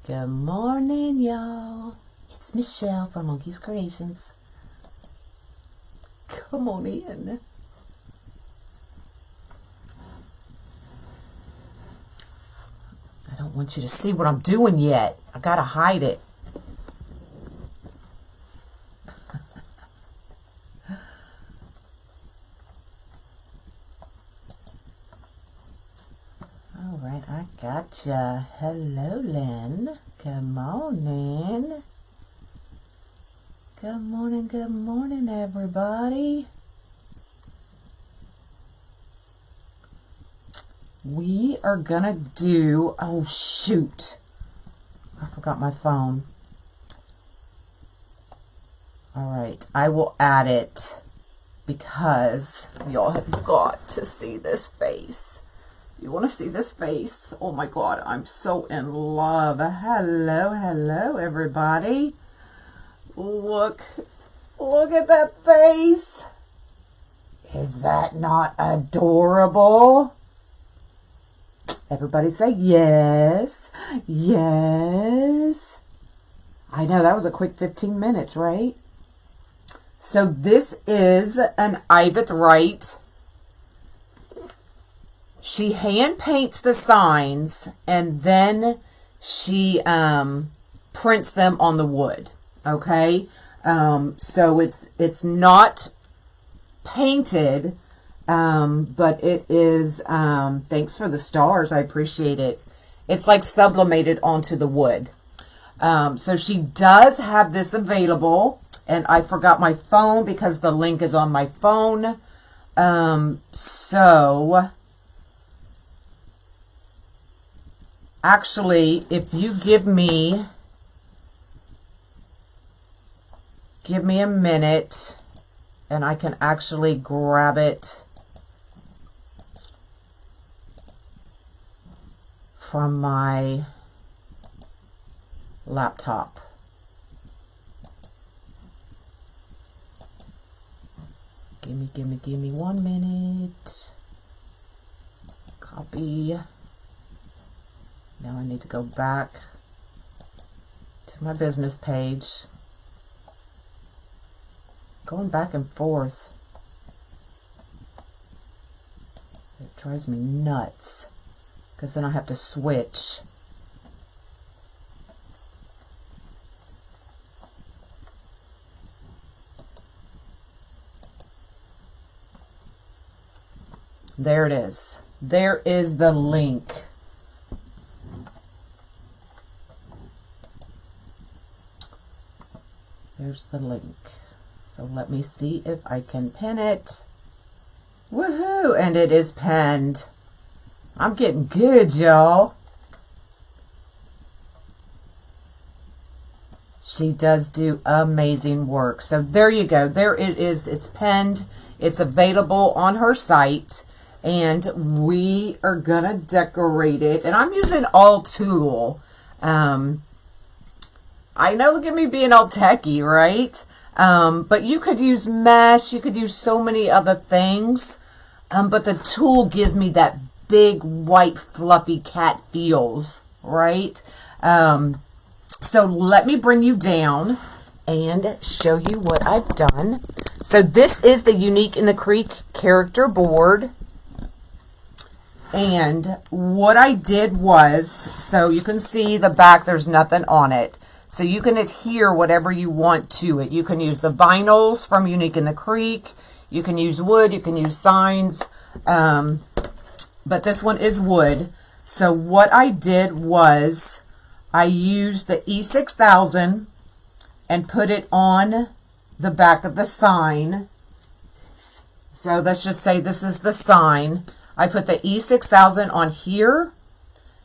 Good morning, y'all. It's Michelle from Monkey's Creations. Come on in. I don't want you to see what I'm doing yet. I gotta hide it. All right, I gotcha. Hello, Lynn. Come on in. Good morning, everybody. We are gonna do, oh shoot, I forgot my phone. All right, I will add it because y'all have got to see this face. You want to see this face? Oh my God, I'm so in love. Hello, everybody. Look at that face. Is that not adorable? Everybody say yes. Yes. I know, that was a quick 15 minutes, right? So this is an Iveth Wright. She hand paints the signs and then she prints them on the wood. Okay, so it's not painted, but it is. Thanks for the stars. I appreciate it. It's like sublimated onto the wood. So she does have this available, and I forgot my phone because the link is on my phone. So. Actually, if you give me a minute and I can actually grab it from my laptop. Give me 1 minute. Copy. Now I need to go back to my business page. Going back and forth. It drives me nuts. Because then I have to switch. There it is. There is the link. There's the link. So let me see if I can pin it. Woohoo! And it is pinned. I'm getting good, y'all. She does do amazing work. So there you go. There it is. It's pinned. It's available on her site. And we are going to decorate it. And I'm using all tulle. I know, look at me being all techie, right? But you could use mesh. You could use so many other things. But the tulle gives me that big, white, fluffy cat feels, right? So let me bring you down and show you what I've done. So this is the Unique in the Creek character board. And what I did was, so you can see the back, there's nothing on it. So you can adhere whatever you want to it. You can use the vinyls from Unique in the Creek. You can use wood. You can use signs. But this one is wood. So what I did was I used the E6000 and put it on the back of the sign. So let's just say this is the sign. I put the E6000 on here.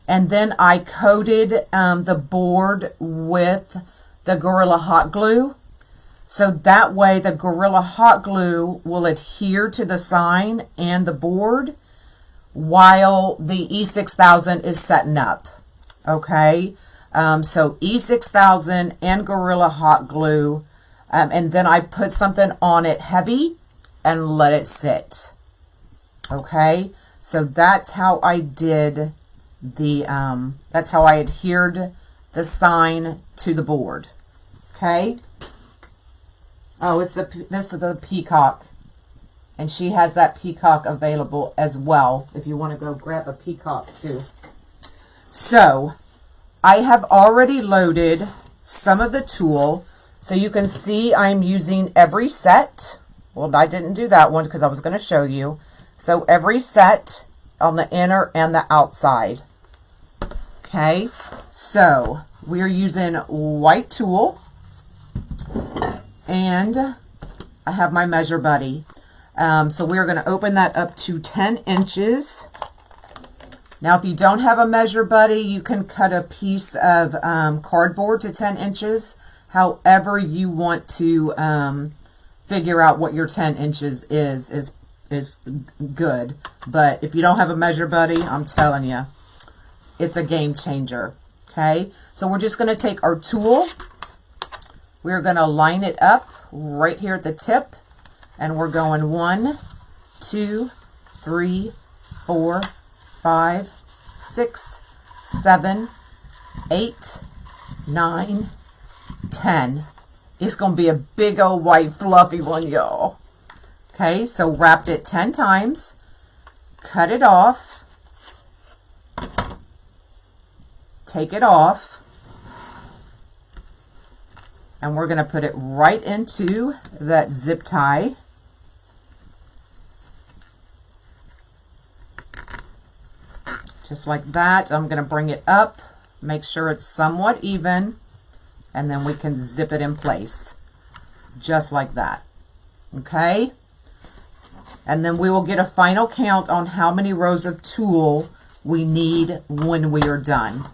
And then I coated the board with the Gorilla Hot Glue. So that way the Gorilla Hot Glue will adhere to the sign and the board while the E6000 is setting up. Okay. So E6000 and Gorilla Hot Glue. And then I put something on it heavy and let it sit. Okay. So that's how I did the, that's how I adhered the sign to the board. Okay. Oh, this is the peacock. And she has that peacock available as well if you want to go grab a peacock too. So I have already loaded some of the tulle. So you can see I'm using every set. Well, I didn't do that one because I was going to show you. So every set on the inner and the outside. Okay. So we're using white tulle. And I have my measure buddy. So we're going to open that up to 10 inches. Now, if you don't have a measure buddy, you can cut a piece of cardboard to 10 inches. However you want to figure out what your 10 inches is good. But if you don't have a measure buddy, I'm telling you, it's a game changer. Okay, so we're just going to take our tulle. We're going to line it up right here at the tip. And we're going 1, 2, 3, 4, 5, 6, 7, 8, 9, 10. It's going to be a big old white fluffy one, y'all. Okay, so wrapped it 10 times. Cut it off. Take it off. And we're going to put it right into that zip tie. Just like that. I'm going to bring it up, make sure it's somewhat even, and then we can zip it in place. Just like that. Okay? And then we will get a final count on how many rows of tulle we need when we are done.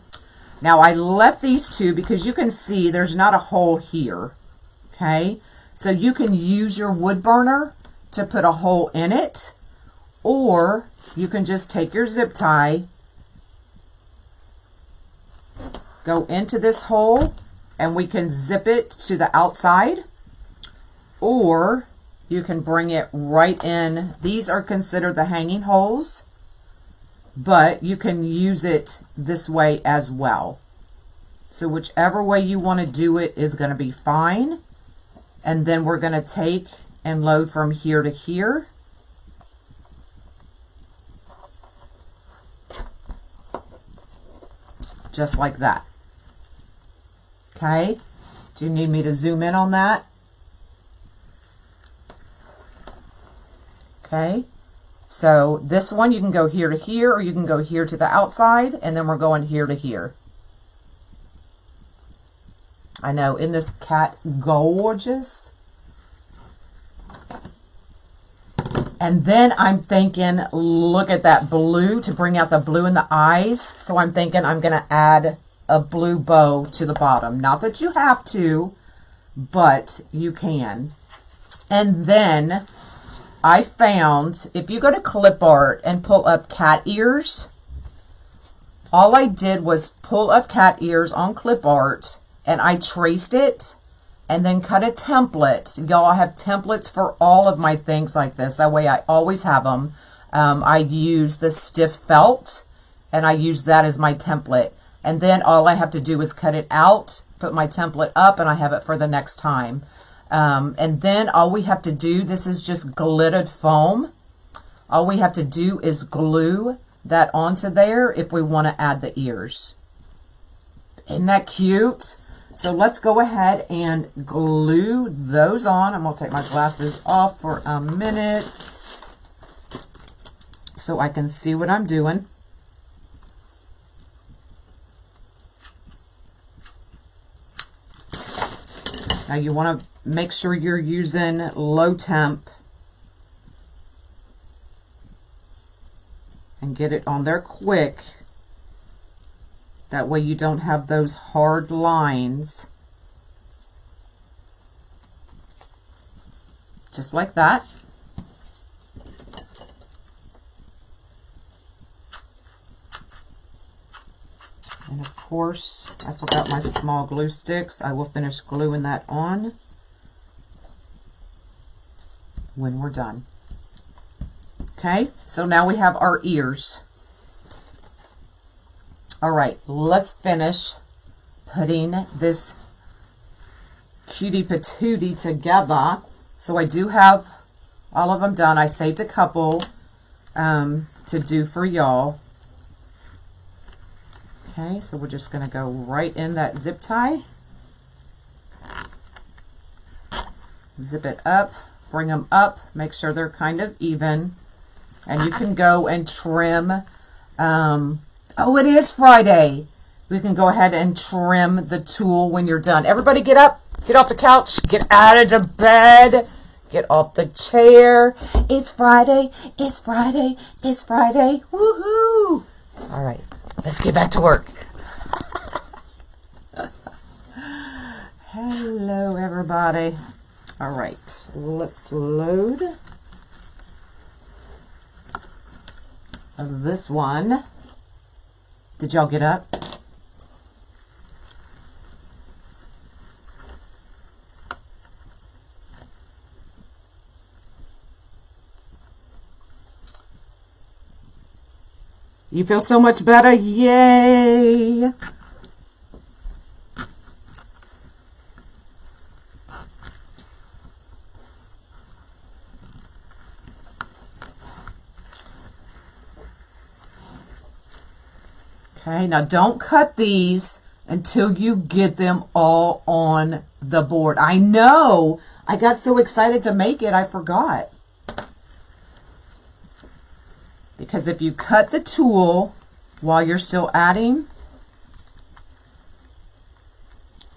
Now, I left these two because you can see there's not a hole here. Okay? So you can use your wood burner to put a hole in it, or you can just take your zip tie, go into this hole, and we can zip it to the outside, or you can bring it right in. These are considered the hanging holes, but you can use it this way as well. So whichever way you want to do it is going to be fine. And then we're going to take and load from here to here. Just like that. Okay, do you need me to zoom in on that? Okay, so this one you can go here to here, or you can go here to the outside, and then we're going here to here. I know, isn't this cat gorgeous? And then I'm thinking, look at that blue to bring out the blue in the eyes. So I'm thinking I'm going to add a blue bow to the bottom. Not that you have to, but you can. And then I found, if you go to clip art and pull up cat ears, all I did was pull up cat ears on clip art, and I traced it and then cut a template. Y'all, I have templates for all of my things like this. That way I always have them. I use the stiff felt, and I use that as my template. And then all I have to do is cut it out, put my template up, and I have it for the next time. And then all we have to do, this is just glittered foam. All we have to do is glue that onto there if we want to add the ears. Isn't that cute? So let's go ahead and glue those on. I'm going to take my glasses off for a minute so I can see what I'm doing. Now you want to make sure you're using low temp and get it on there quick. That way you don't have those hard lines. Just like that. And of course, I forgot my small glue sticks. I will finish gluing that on when we're done. Okay, so now we have our ears. All right, let's finish putting this cutie patootie together. So I do have all of them done. I saved a couple to do for y'all. Okay, so we're just going to go right in that zip tie. Zip it up, bring them up, make sure they're kind of even. And you can go and trim. Oh, it is Friday. We can go ahead and trim the tulle when you're done. Everybody get up, get off the couch, get out of the bed, get off the chair. It's Friday, it's Friday, it's Friday. Woohoo! All right, let's get back to work. Hello, everybody. All right, let's load this one. Did y'all get up? You feel so much better? Yay! Okay, now don't cut these until you get them all on the board. I know, I got so excited to make it, I forgot. Because if you cut the tulle while you're still adding,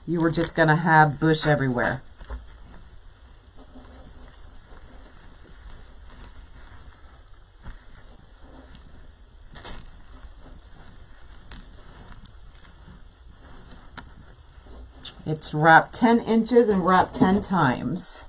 you were just going to have bush everywhere. It's wrapped 10 inches and wrapped 10 times.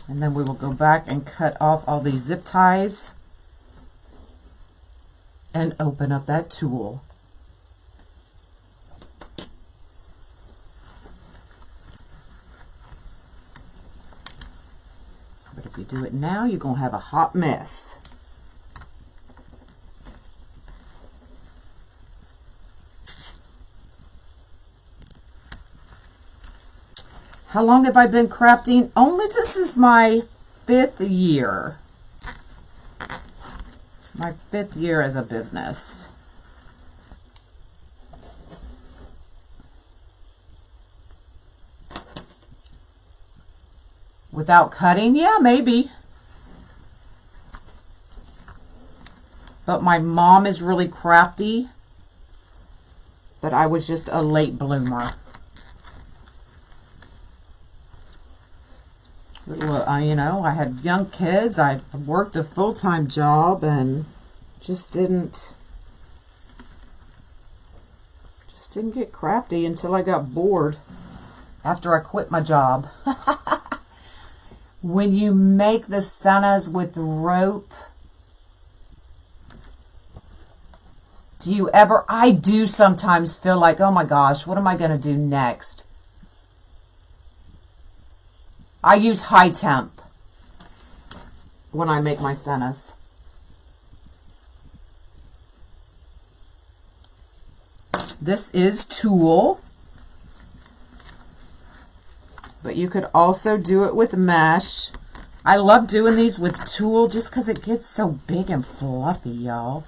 And then we will go back and cut off all these zip ties and open up that tulle. But if you do it now, you're going to have a hot mess. How long have I been crafting? Only this is my 5th year. My 5th year as a business. Without cutting? Yeah, maybe. But my mom is really crafty. But I was just a late bloomer. You know, I had young kids. I worked a full-time job and just didn't get crafty until I got bored after I quit my job. When you make the Santas with rope, do you ever, I do sometimes feel like, oh my gosh, what am I going to do next? I use high temp when I make my Santas. This is tulle, but you could also do it with mesh. I love doing these with tulle just because it gets so big and fluffy, y'all.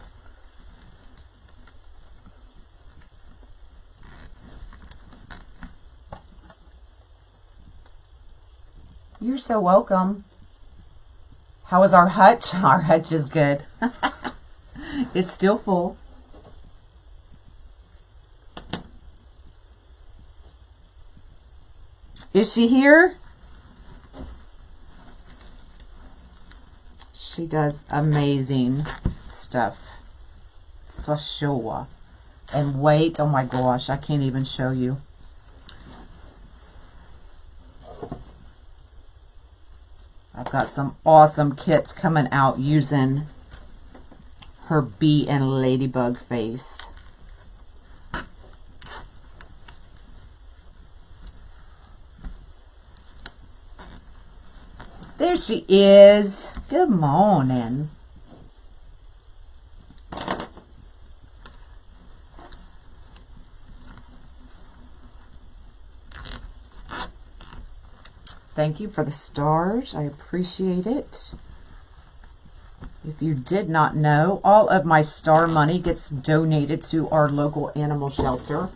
You're so welcome. How is our hutch? Our hutch is good. It's still full. Is she here? She does amazing stuff. For sure. And wait, oh my gosh, I can't even show you. I've got some awesome kits coming out using her bee and ladybug face. There she is. Good morning. Thank you for the stars. I appreciate it. If you did not know, all of my star money gets donated to our local animal shelter,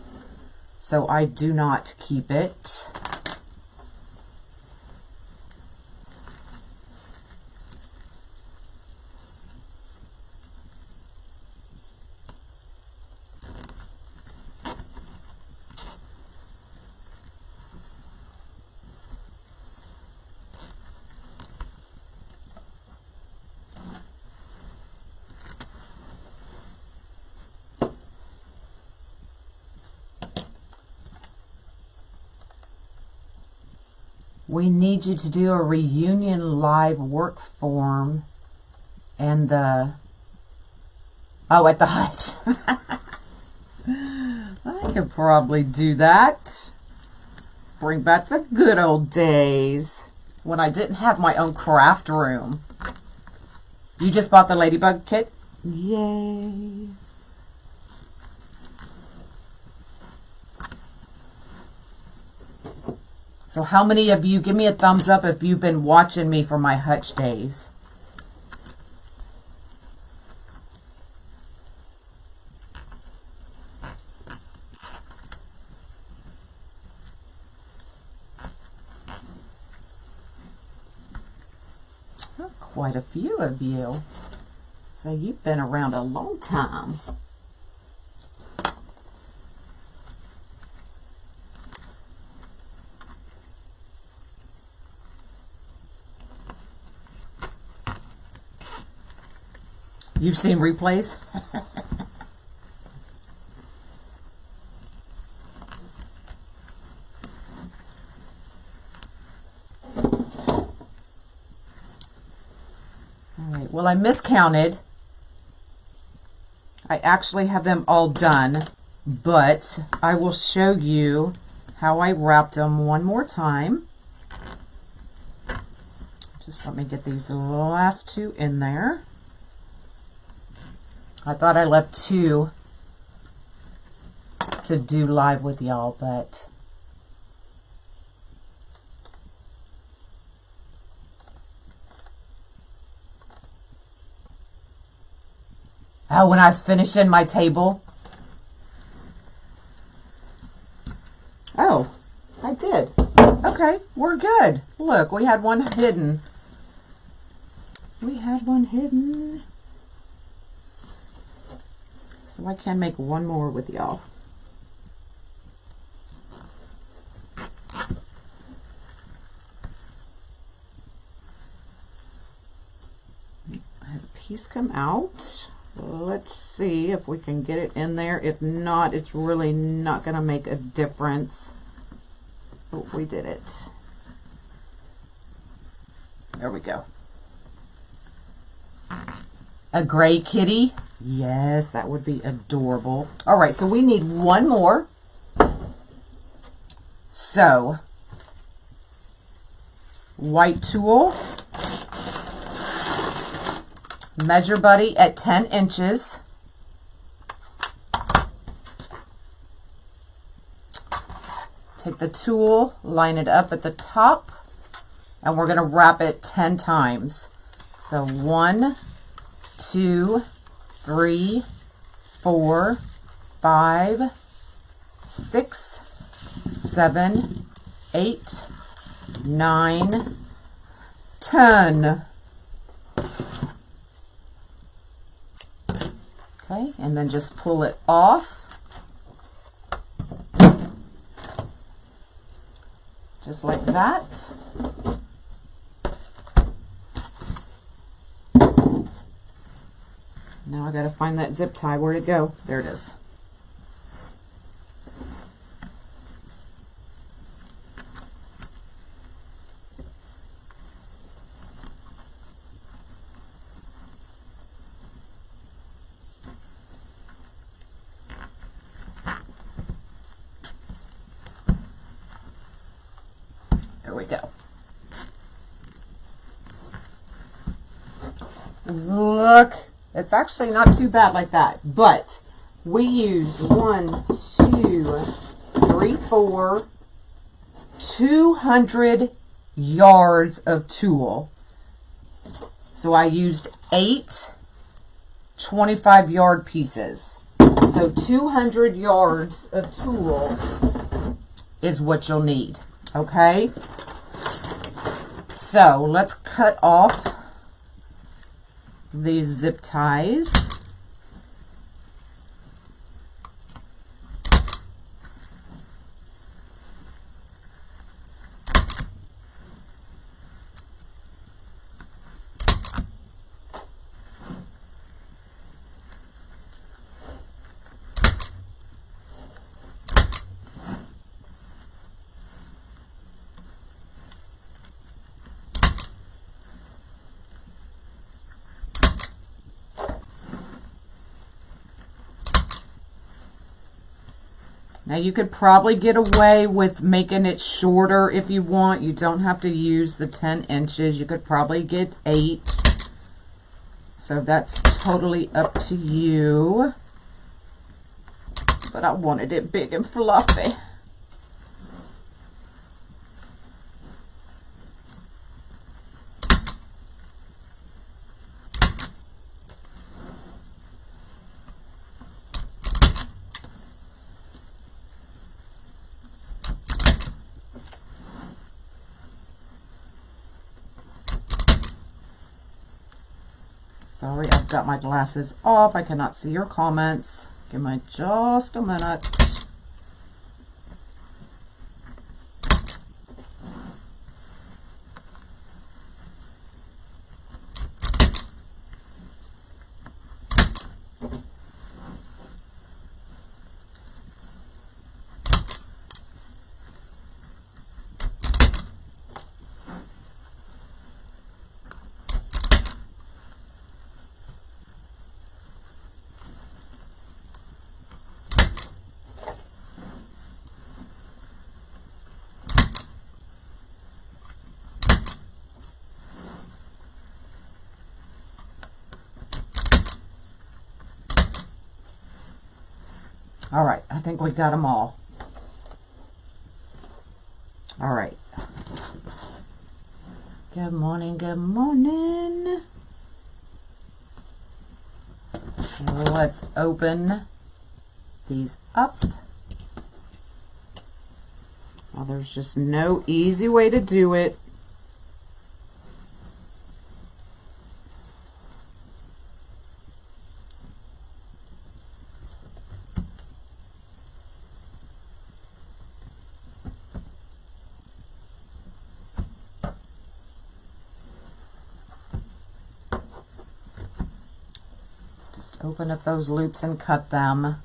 so I do not keep it. We need you to do a reunion live work form and at the hut. I could probably do that. Bring back the good old days when I didn't have my own craft room. You just bought the ladybug kit? Yay. So how many of you, give me a thumbs up if you've been watching me for my hutch days. Oh, quite a few of you. So you've been around a long time. You've seen replays? Alright, well I miscounted. I actually have them all done, but I will show you how I wrapped them one more time. Just let me get these last two in there. I thought I left two to do live with y'all, but oh, when I was finishing my table. Oh, I did. Okay, we're good. Look, we had one hidden. We had one hidden. So I can make one more with y'all. I have a piece come out. Let's see if we can get it in there. If not, it's really not going to make a difference. Oh, we did it. There we go. A gray kitty? Yes, that would be adorable. All right, so we need one more. So, white tulle, measure buddy at 10 inches. Take the tulle, line it up at the top, and we're going to wrap it 10 times. So 1, 2, 3, 4, 5, 6, 7, 8, 9, 10. Okay, and then just pull it off. Just like that. Now I gotta find that zip tie. Where'd it go? There it is. There we go. look, it's actually not too bad like that. But we used 1, 2, 3, 4, 200 yards of tulle. So I used 8 25-yard pieces. So 200 yards of tulle is what you'll need. Okay? So let's cut off these zip ties. Now you could probably get away with making it shorter if you want. You don't have to use the 10 inches. You could probably get 8. So that's totally up to you. But I wanted it big and fluffy. Sorry, I've got my glasses off. I cannot see your comments. Give me just a minute. All right, I think we got them all. All right. Good morning, good morning. Let's open these up. Well, there's just no easy way to do it. Open up those loops and cut them.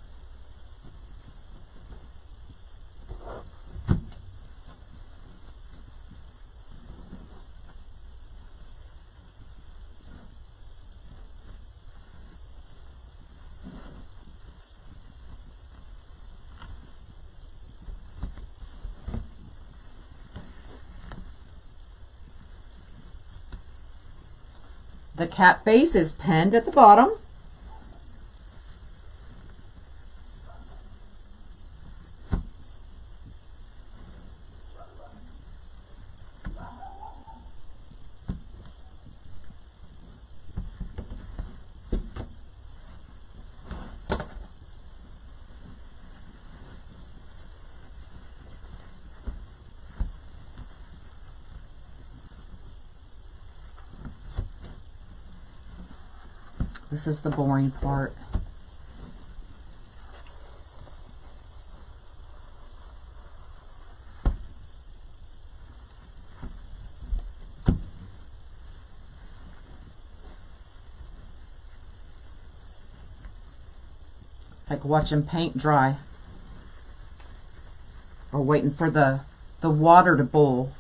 The cat face is pinned at the bottom. This is the boring part. Like watching paint dry or waiting for the water to boil.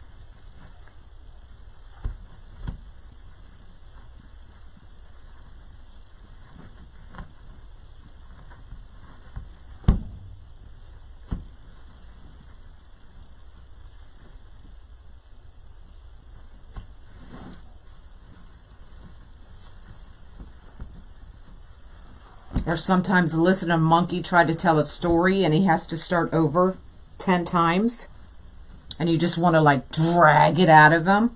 Or sometimes listen to a monkey try to tell a story and he has to start over 10 times. And you just want to like drag it out of him.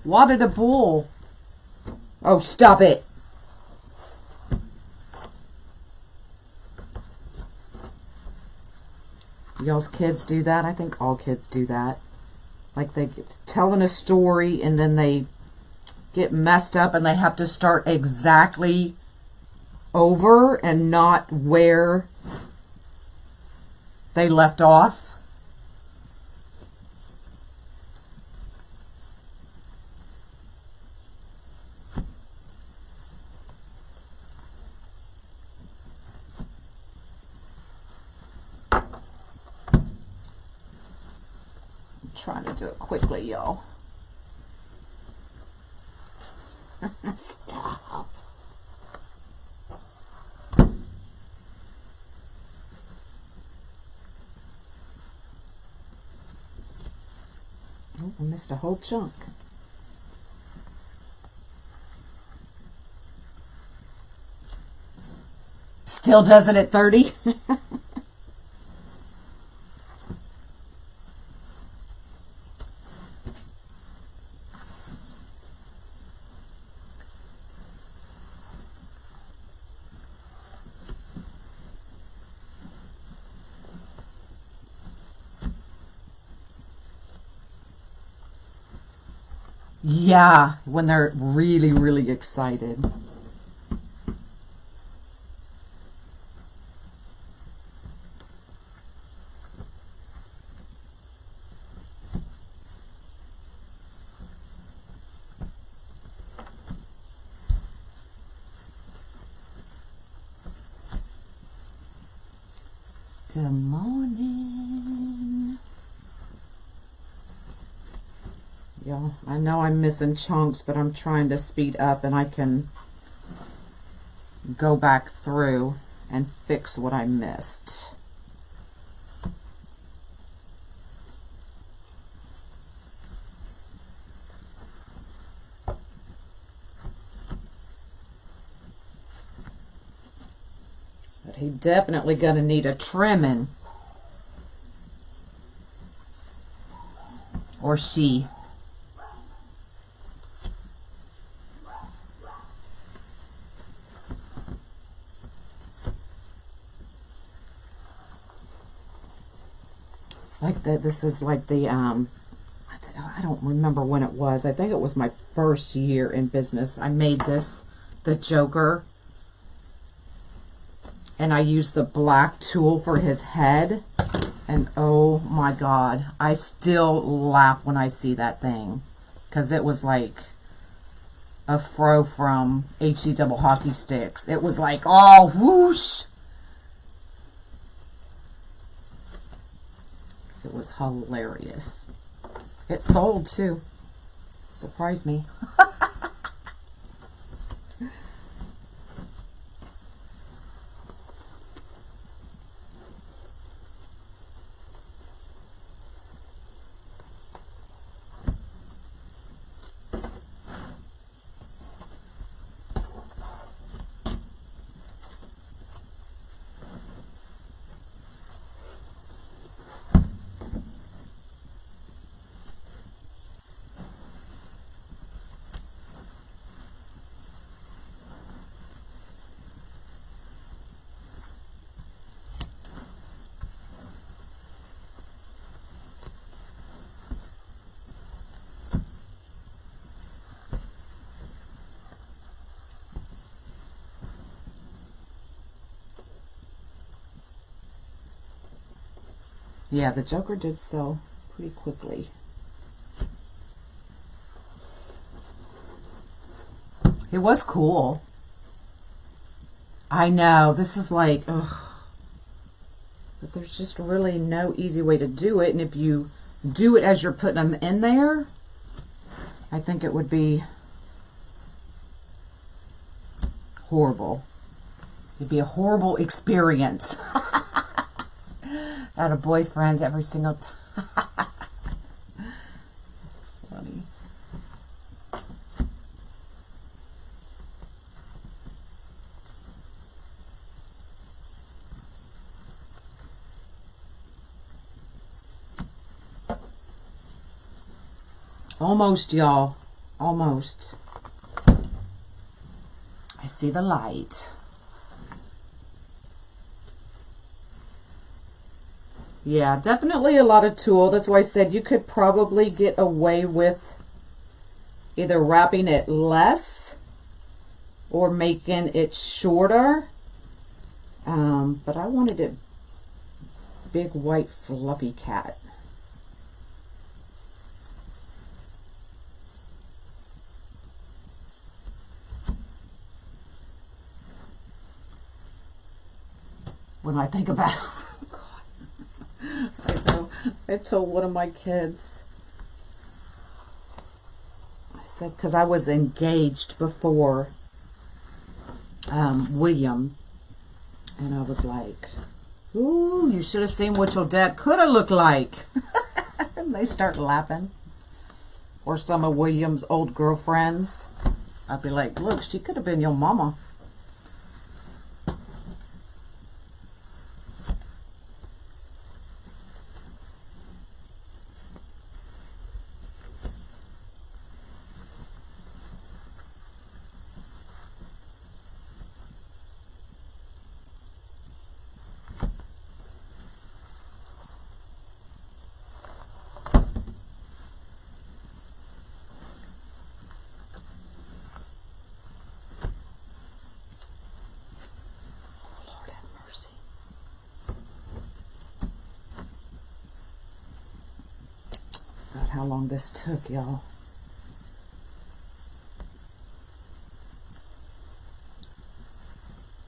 Wadded a bull. Oh, stop it. Y'all's kids do that? I think all kids do that. Like they get telling a story and then they get messed up and they have to start exactly over and not where they left off. I'm trying to do it quickly, y'all. Stop. Oh, I missed a whole chunk. Still does it at 30? Yeah, when they're really, really excited. Good morning. Y'all, I know I'm missing chunks, but I'm trying to speed up and I can go back through and fix what I missed. But he definitely gonna need a trimming. Or she. Like that, this is like the, I don't remember when it was. I think it was my first year in business. I made this, the Joker. And I used the black tulle for his head. And oh my God, I still laugh when I see that thing. Because it was like a fro from HD Double Hockey Sticks. It was like, oh, whoosh. It was hilarious. It sold too. Surprised me. Yeah, the Joker did sell pretty quickly. It was cool. I know, this is like, ugh. But there's just really no easy way to do it. And if you do it as you're putting them in there, I think it would be horrible. It'd be a horrible experience. I had a boyfriend every single time. Funny. Almost, y'all. Almost. I see the light. Yeah, definitely a lot of tulle. That's why I said you could probably get away with either wrapping it less or making it shorter. But I wanted it big, white, fluffy cat. When I think about it, I know, I told one of my kids, I said, because I was engaged before William, and I was like, ooh, you should have seen what your dad could have looked like. And they start laughing. Or some of William's old girlfriends. I'd be like, look, she could have been your mama. How long this took, y'all.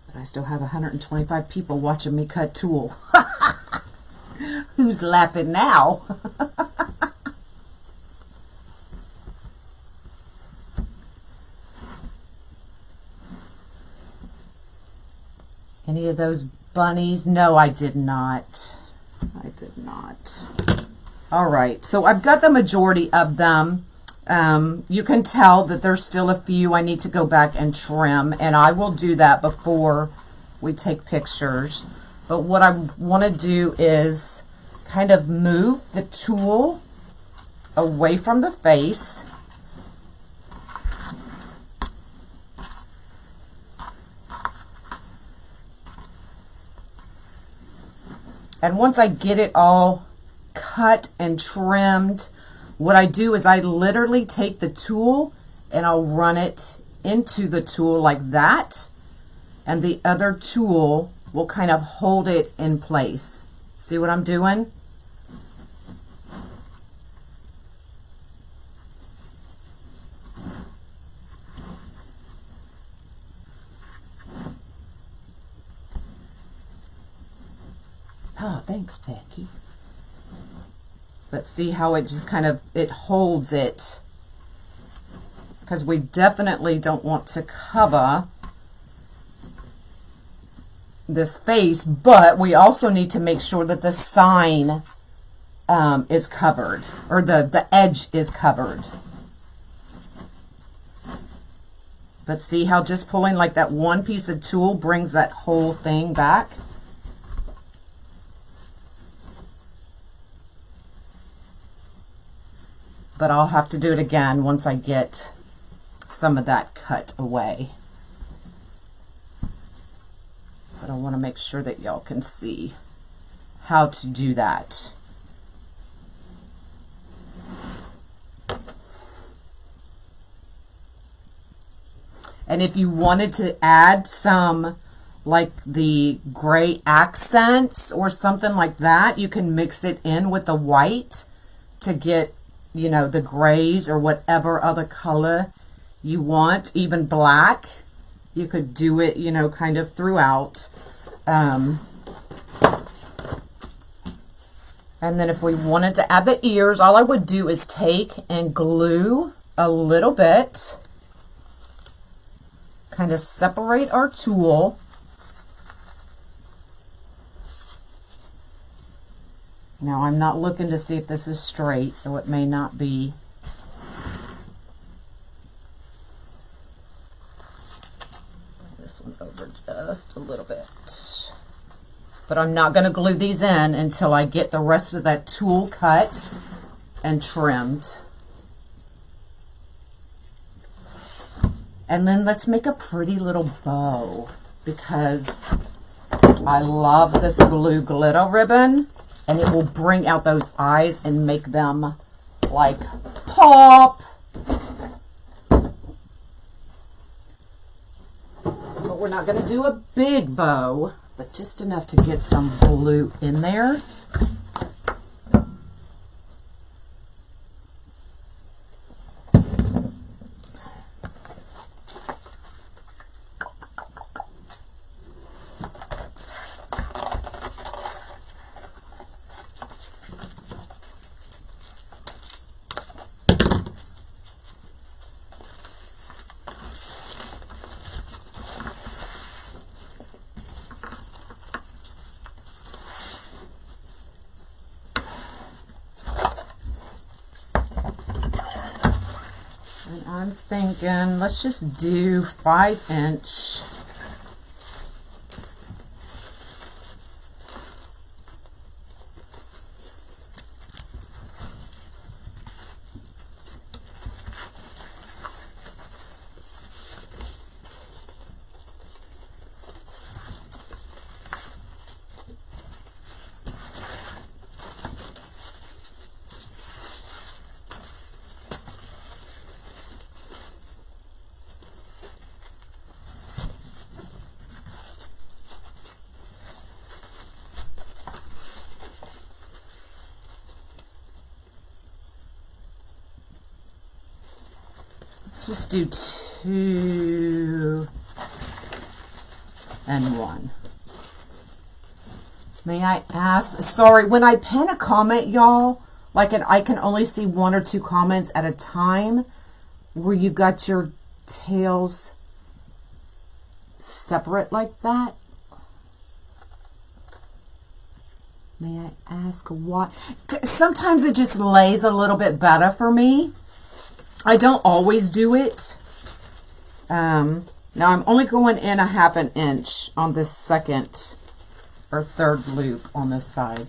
But I still have 125 people watching me cut tulle. Who's laughing now? Any of those bunnies? No, I did not. I did not. All right, so I've got the majority of them. You can tell that there's still a few I need to go back and trim, and I will do that before we take pictures. But what I want to do is kind of move the tulle away from the face. And once I get it all cut and trimmed, what I do is I literally take the tulle and I'll run it into the tulle like that, and the other tulle will kind of hold it in place. See what I'm doing? Oh, thanks, Becky. But see how it just kind of, it holds it, because we definitely don't want to cover this face, but we also need to make sure that the sign is covered, or the edge is covered. But see how just pulling like that one piece of tulle brings that whole thing back? But I'll have to do it again once I get some of that cut away. But I want to make sure that y'all can see how to do that. And if you wanted to add some like the gray accents or something like that, you can mix it in with the white to get, you know, the grays or whatever other color you want, even black. You could do it, you know, kind of throughout. And then if we wanted to add the ears, all I would do is take and glue a little bit, kind of separate our tulle. Now, I'm not looking to see if this is straight, so it may not be. This one over just a little bit. But I'm not going to glue these in until I get the rest of that tulle cut and trimmed. And then let's make a pretty little bow, because I love this blue glitter ribbon, and it will bring out those eyes and make them like pop. But we're not going to do a big bow, but just enough to get some blue in there. And I'm thinking, let's just do 5-inch. Just do 2 and 1. May I ask, sorry, when I pin a comment, y'all, like I can only see 1 or 2 comments at a time, where you got your tails separate like that. May I ask why? Sometimes it just lays a little bit better for me. I don't always do it. Now I'm only going in a 1/2 inch on this second or third loop on this side.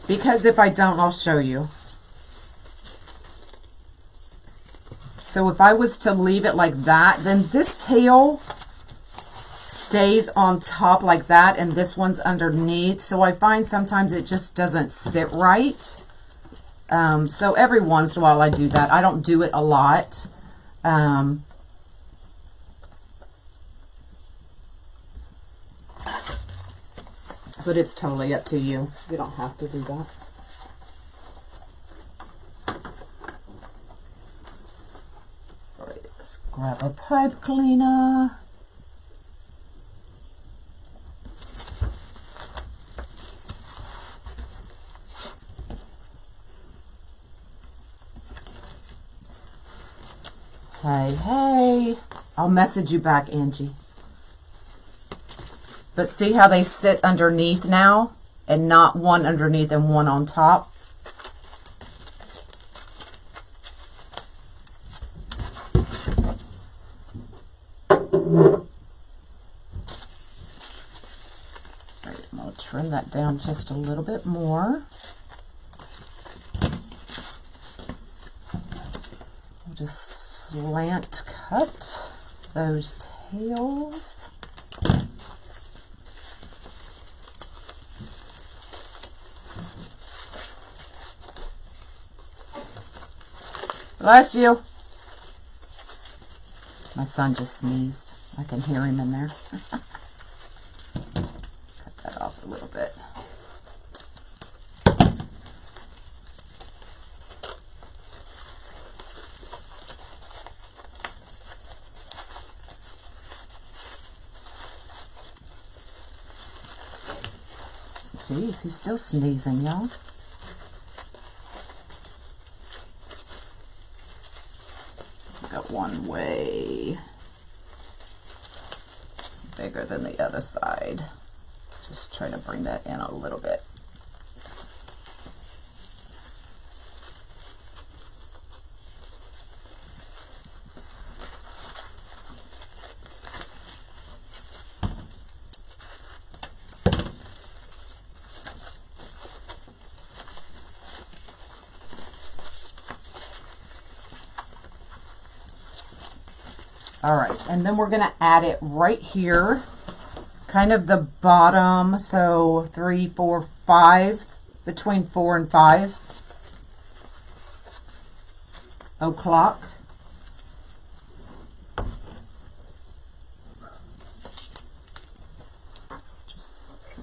Because if I don't, I'll show you. So if I was to leave it like that, then this tail stays on top like that, and this one's underneath. So I find sometimes it just doesn't sit right. So every once in a while I do that. I don't do it a lot. But it's totally up to you. You don't have to do that. All right, let's grab a pipe cleaner. Hey, hey. I'll message you back, Angie. But see how they sit underneath now? And not one underneath and one on top? Right, I'm going to trim that down just a little bit more. I'll just slant cut those tails. Bless you. My son just sneezed. I can hear him in there. Cut that off a little bit. Jeez, he's still sneezing, y'all. Got one way bigger than the other side. Just try to bring that in a little bit. All right, and then we're going to add it right here, kind of the bottom, so 3, 4, 5, between 4 and 5 o'clock.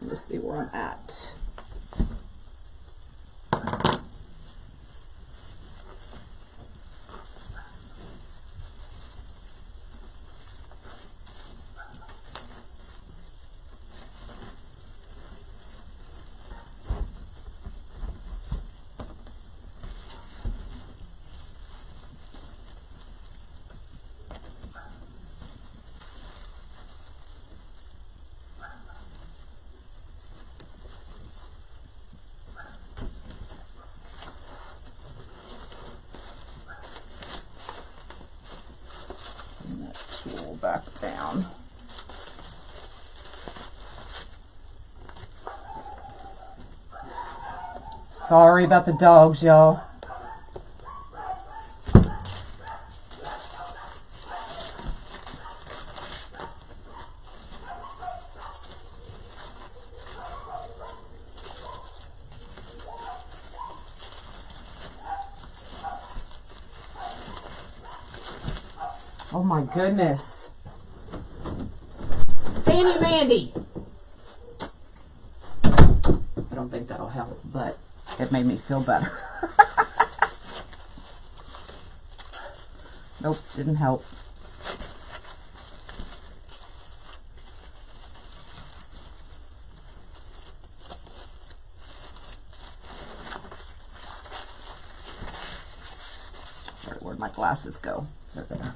Let's see where I'm at. Tool back down. Sorry about the dogs, y'all. Oh my goodness. Sandy Mandy. I don't think that'll help, but it made me feel better. Nope, didn't help. Sorry, where'd my glasses go? They're there.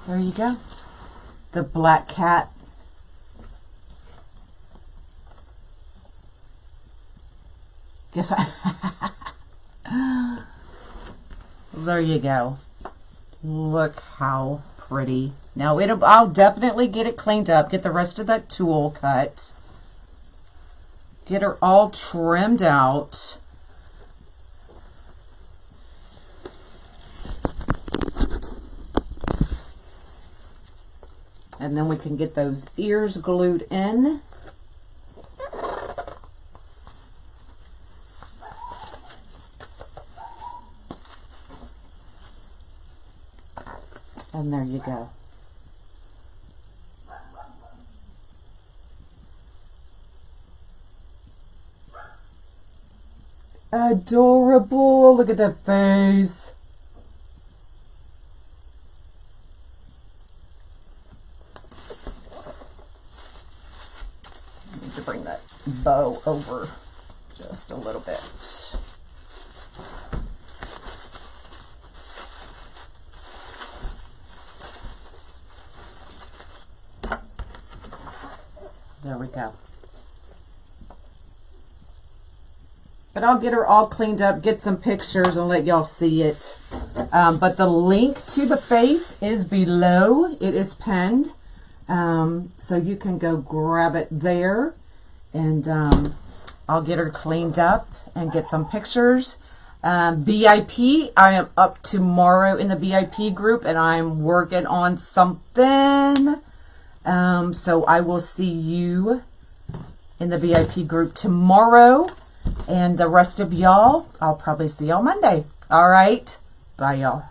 There you go. The black cat. Guess there you go. Look how pretty. Now I'll definitely get it cleaned up, get the rest of that tulle cut, get her all trimmed out. And then we can get those ears glued in. And there you go. Adorable. Look at that face. To bring that bow over just a little bit. There we go. But I'll get her all cleaned up, get some pictures, and let y'all see it. But the link to the face is below. It is pinned. So you can go grab it there. And I'll get her cleaned up and get some pictures. VIP, I am up tomorrow in the VIP group, and I'm working on something. So I will see you in the VIP group tomorrow. And the rest of y'all, I'll probably see y'all Monday. All right. Bye, y'all.